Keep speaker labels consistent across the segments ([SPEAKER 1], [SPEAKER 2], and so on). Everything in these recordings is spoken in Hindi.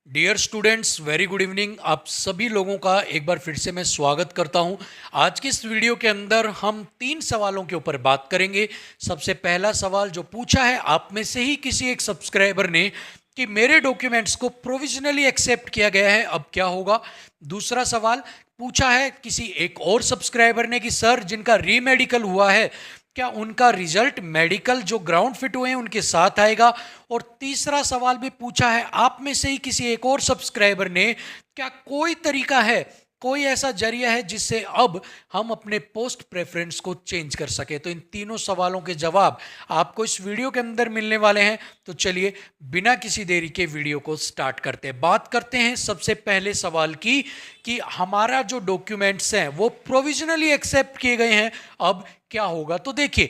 [SPEAKER 1] Dear students, very good evening. आप सभी लोगों का एक बार फिर से मैं स्वागत करता हूं। आज की इस वीडियो के अंदर हम 3 सवालों के ऊपर बात करेंगे। सबसे पहला सवाल जो पूछा है आप में से ही किसी एक सब्सक्राइबर ने कि मेरे डॉक्यूमेंट्स को प्रोविजनली एक्सेप्ट किया गया है, अब क्या होगा। दूसरा सवाल पूछा है किसी एक और सब्सक्राइबर ने कि सर, जिनका रीमेडिकल हुआ है क्या उनका रिजल्ट मेडिकल जो ग्राउंड फिट हुए हैं उनके साथ आएगा। और तीसरा सवाल भी पूछा है आप में से ही किसी एक और सब्सक्राइबर ने, क्या कोई तरीका है, कोई ऐसा जरिया है जिससे अब हम अपने पोस्ट प्रेफरेंस को चेंज कर सके। तो इन तीनों सवालों के जवाब आपको इस वीडियो के अंदर मिलने वाले हैं। तो चलिए बिना किसी देरी के वीडियो को स्टार्ट करते हैं। बात करते हैं सबसे पहले सवाल की कि हमारा जो डॉक्यूमेंट्स हैं वो प्रोविजनली एक्सेप्ट किए गए हैं, अब क्या होगा। तो देखिए,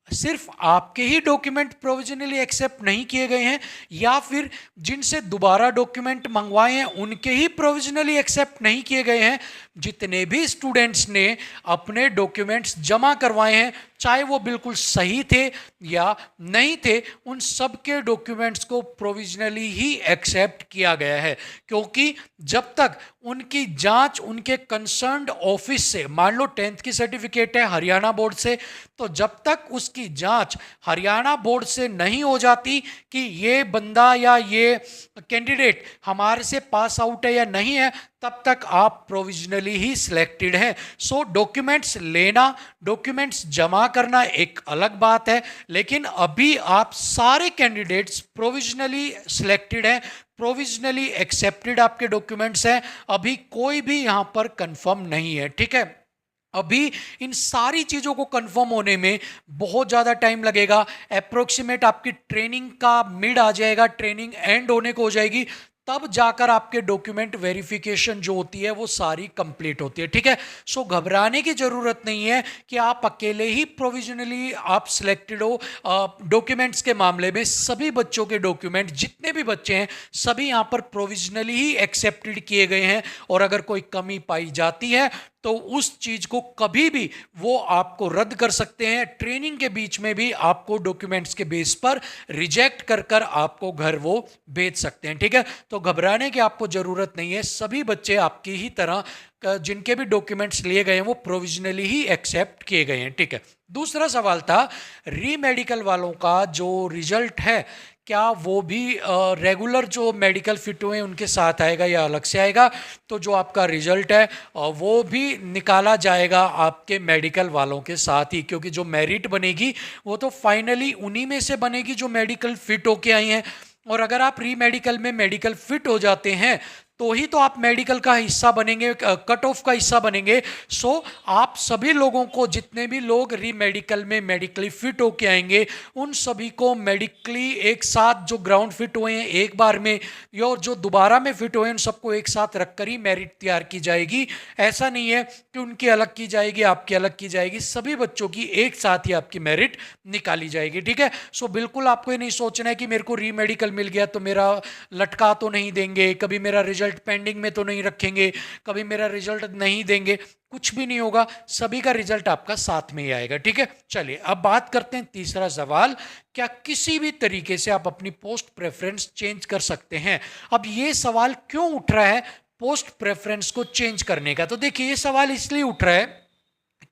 [SPEAKER 1] सिर्फ आपके ही डॉक्यूमेंट प्रोविजनली एक्सेप्ट नहीं किए गए हैं या फिर जिनसे दोबारा डॉक्यूमेंट मंगवाए हैं उनके ही प्रोविजनली एक्सेप्ट नहीं किए गए हैं। जितने भी स्टूडेंट्स ने अपने डॉक्यूमेंट्स जमा करवाए हैं, चाहे वो बिल्कुल सही थे या नहीं थे, उन सब के डॉक्यूमेंट्स को प्रोविजनली ही एक्सेप्ट किया गया है। क्योंकि जब तक उनकी जांच उनके कंसर्न्ड ऑफिस से, मान लो 10th की सर्टिफिकेट है हरियाणा बोर्ड से, तो जब तक उसकी जांच हरियाणा बोर्ड से नहीं हो जाती कि ये बंदा या ये कैंडिडेट हमारे से पास आउट है या नहीं है, तब तक आप प्रोविजनली ही सिलेक्टेड हैं। सो डॉक्यूमेंट्स लेना, डॉक्यूमेंट्स जमा करना एक अलग बात है, लेकिन अभी आप सारे कैंडिडेट्स प्रोविजनली सिलेक्टेड हैं, प्रोविजनली एक्सेप्टेड आपके डॉक्यूमेंट्स हैं। अभी कोई भी यहां पर कंफर्म नहीं है, ठीक है। अभी इन सारी चीज़ों को कंफर्म होने में बहुत ज़्यादा टाइम लगेगा। अप्रोक्सीमेट आपकी ट्रेनिंग का मिड आ जाएगा, ट्रेनिंग एंड होने को हो जाएगी, तब जाकर आपके डॉक्यूमेंट वेरिफिकेशन जो होती है वो सारी कंप्लीट होती है, ठीक है। सो घबराने की ज़रूरत नहीं है कि आप अकेले ही प्रोविजनली आप सिलेक्टेड हो। डॉक्यूमेंट्स के मामले में सभी बच्चों के डॉक्यूमेंट, जितने भी बच्चे हैं, सभी यहाँ पर प्रोविजनली ही एक्सेप्टेड किए गए हैं। और अगर कोई कमी पाई जाती है तो उस चीज को कभी भी वो आपको रद्द कर सकते हैं। ट्रेनिंग के बीच में भी आपको डॉक्यूमेंट्स के बेस पर रिजेक्ट कर कर आपको घर वो भेज सकते हैं, ठीक है। तो घबराने की आपको जरूरत नहीं है। सभी बच्चे आपकी ही तरह जिनके भी डॉक्यूमेंट्स लिए गए हैं वो प्रोविजनली ही एक्सेप्ट किए गए हैं, ठीक है। दूसरा सवाल था रीमेडिकल वालों का जो रिजल्ट है, क्या वो भी रेगुलर जो मेडिकल फिट हुए उनके साथ आएगा या अलग से आएगा। तो जो आपका रिजल्ट है वो भी निकाला जाएगा आपके मेडिकल वालों के साथ ही, क्योंकि जो मेरिट बनेगी वो तो फाइनली उन्हीं में से बनेगी जो मेडिकल फिट होके आई हैं। और अगर आप री मेडिकल में मेडिकल फिट हो जाते हैं तो ही तो आप मेडिकल का हिस्सा बनेंगे, कट ऑफ का हिस्सा बनेंगे। सो आप सभी लोगों को, जितने भी लोग री मेडिकल में मेडिकली फिट होके आएंगे, उन सभी को मेडिकली एक साथ जो ग्राउंड फिट हुए हैं एक बार में या जो दोबारा में फिट हुए हैं, उन सबको एक साथ रखकर ही मेरिट तैयार की जाएगी। ऐसा नहीं है कि उनकी अलग की जाएगी, आपकी अलग की जाएगी, सभी बच्चों की एक साथ ही आपकी मेरिट निकाली जाएगी, ठीक है। सो बिल्कुल आपको ये नहीं सोचना है कि मेरे को री मेडिकल मिल गया तो मेरा लटका तो नहीं देंगे, कभी मेरा रिजल्ट पेंडिंग में तो नहीं रखेंगे, कभी मेरा रिजल्ट नहीं देंगे, कुछ भी नहीं होगा। सभी का रिजल्ट आपका साथ में ही आएगा, ठीक है। चलिए अब बात करते हैं तीसरा सवाल, क्या किसी भी तरीके से आप अपनी पोस्ट प्रेफरेंस चेंज कर सकते हैं। अब ये सवाल क्यों उठ रहा है पोस्ट प्रेफरेंस को चेंज करने का। तो देखिए, ये सवाल इसलिए उठ रहा है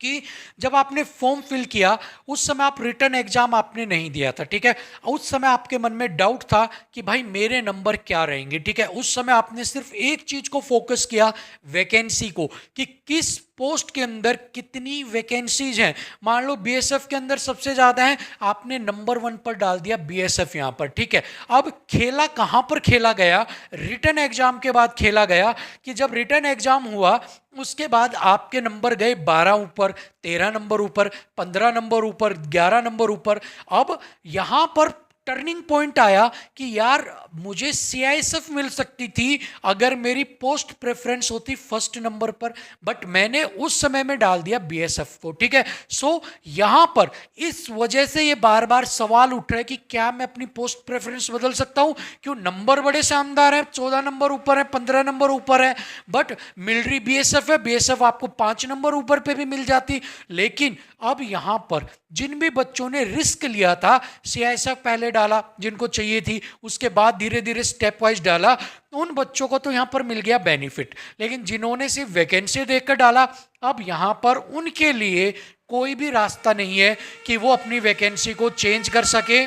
[SPEAKER 1] कि जब आपने फॉर्म फिल किया उस समय आप रिटर्न एग्जाम आपने नहीं दिया था, ठीक है। उस समय आपके मन में डाउट था कि भाई मेरे नंबर क्या रहेंगे, ठीक है। उस समय आपने सिर्फ एक चीज को फोकस किया, वैकेंसी को, कि किस पोस्ट के अंदर कितनी वैकेंसीज हैं। मान लो बीएसएफ के अंदर सबसे ज्यादा है, आपने नंबर 1 पर डाल दिया बीएसएफ यहां पर, ठीक है। अब खेला कहां पर खेला गया, रिटर्न एग्जाम के बाद खेला गया कि जब रिटर्न एग्जाम हुआ उसके बाद आपके नंबर गए 12 ऊपर, 13 नंबर ऊपर, 15 नंबर ऊपर, 11 नंबर ऊपर। अब यहां पर टर्निंग पॉइंट आया कि यार मुझे सीआईएसएफ मिल सकती थी अगर मेरी पोस्ट प्रेफरेंस होती फर्स्ट नंबर पर, बट मैंने उस समय में डाल दिया बीएसएफ को, ठीक है। सो यहां पर इस वजह से ये बार बार सवाल उठ रहा है कि क्या मैं अपनी पोस्ट प्रेफरेंस बदल सकता हूं। क्यों, नंबर बड़े शानदार है, 14 नंबर ऊपर है, 15 नंबर ऊपर है, बट मिलिट्री बीएसएफ है, बीएसएफ आपको 5 नंबर ऊपर पे भी मिल जाती। लेकिन अब यहां पर जिन भी बच्चों ने रिस्क लिया था, सीआईएसएफ पहले डाला जिनको चाहिए थी, उसके बाद धीरे धीरे स्टेप वाइज डाला, उन बच्चों को तो यहाँ पर मिल गया बेनिफिट। लेकिन जिन्होंने सिर्फ वैकेंसी देखकर डाला, अब यहाँ पर उनके लिए कोई भी रास्ता नहीं है कि वो अपनी वैकेंसी को चेंज कर सके,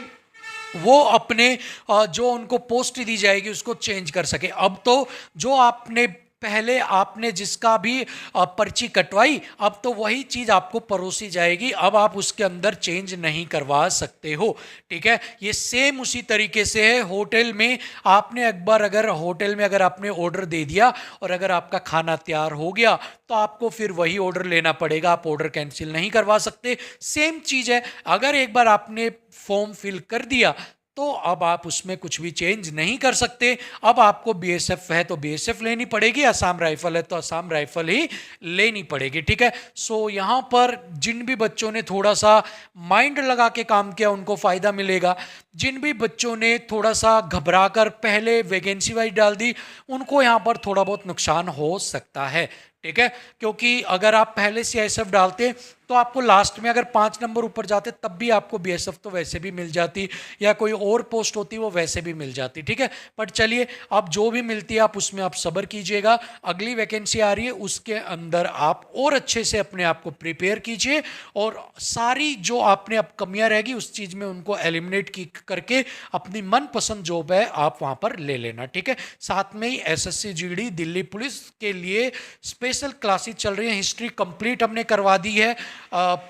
[SPEAKER 1] वो अपने जो उनको पोस्ट दी जाएगी उसको चेंज कर सके। अब तो जो आपने पहले आपने जिसका भी पर्ची कटवाई, अब तो वही चीज़ आपको परोसी जाएगी, अब आप उसके अंदर चेंज नहीं करवा सकते हो। ठीक है, ये सेम उसी तरीके से है होटल में। आपने एक बार अगर होटल में अगर आपने ऑर्डर दे दिया और अगर आपका खाना तैयार हो गया तो आपको फिर वही ऑर्डर लेना पड़ेगा, आप ऑर्डर कैंसिल नहीं करवा सकते। सेम चीज़ है, अगर एक बार आपने फॉर्म फिल कर दिया तो अब आप उसमें कुछ भी चेंज नहीं कर सकते। अब आपको बीएसएफ है तो बीएसएफ लेनी पड़ेगी, असम राइफल है तो असम राइफल ही लेनी पड़ेगी। ठीक है, सो यहाँ पर जिन भी बच्चों ने थोड़ा सा माइंड लगा के काम किया उनको फ़ायदा मिलेगा, जिन भी बच्चों ने थोड़ा सा घबरा कर पहले वैकेंसी वाइज डाल दी उनको यहाँ पर थोड़ा बहुत नुकसान हो सकता है। ठीक है, क्योंकि अगर आप पहले सीआईएसएफ डालते तो आपको लास्ट में अगर 5 नंबर ऊपर जाते तब भी आपको बीएसएफ तो वैसे भी मिल जाती, या कोई और पोस्ट होती वो वैसे भी मिल जाती। ठीक है, बट चलिए अब जो भी मिलती है आप उसमें आप सब्र कीजिएगा, अगली वैकेंसी आ रही है उसके अंदर आप और अच्छे से अपने आप को प्रिपेयर कीजिए और सारी जो आपने अब कमियां रहेगी उस चीज़ में उनको एलिमिनेट करके अपनी मनपसंद जॉब है आप वहाँ पर ले लेना। ठीक है, साथ में ही एसएससी जीडी दिल्ली पुलिस के लिए स्पेशल क्लासेस चल रही हैं, हिस्ट्री कंप्लीट हमने करवा दी है।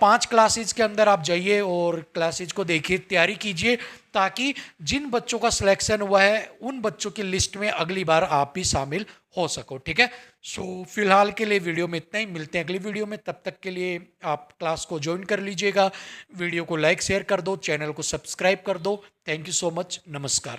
[SPEAKER 1] 5 क्लासेज के अंदर आप जाइए और क्लासेज को देखिए, तैयारी कीजिए, ताकि जिन बच्चों का सिलेक्शन हुआ है उन बच्चों की लिस्ट में अगली बार आप भी शामिल हो सको। ठीक है, सो फिलहाल के लिए वीडियो में इतना ही, मिलते हैं अगली वीडियो में, तब तक के लिए आप क्लास को ज्वाइन कर लीजिएगा, वीडियो को लाइक शेयर कर दो, चैनल को सब्सक्राइब कर दो। थैंक यू सो मच, नमस्कार।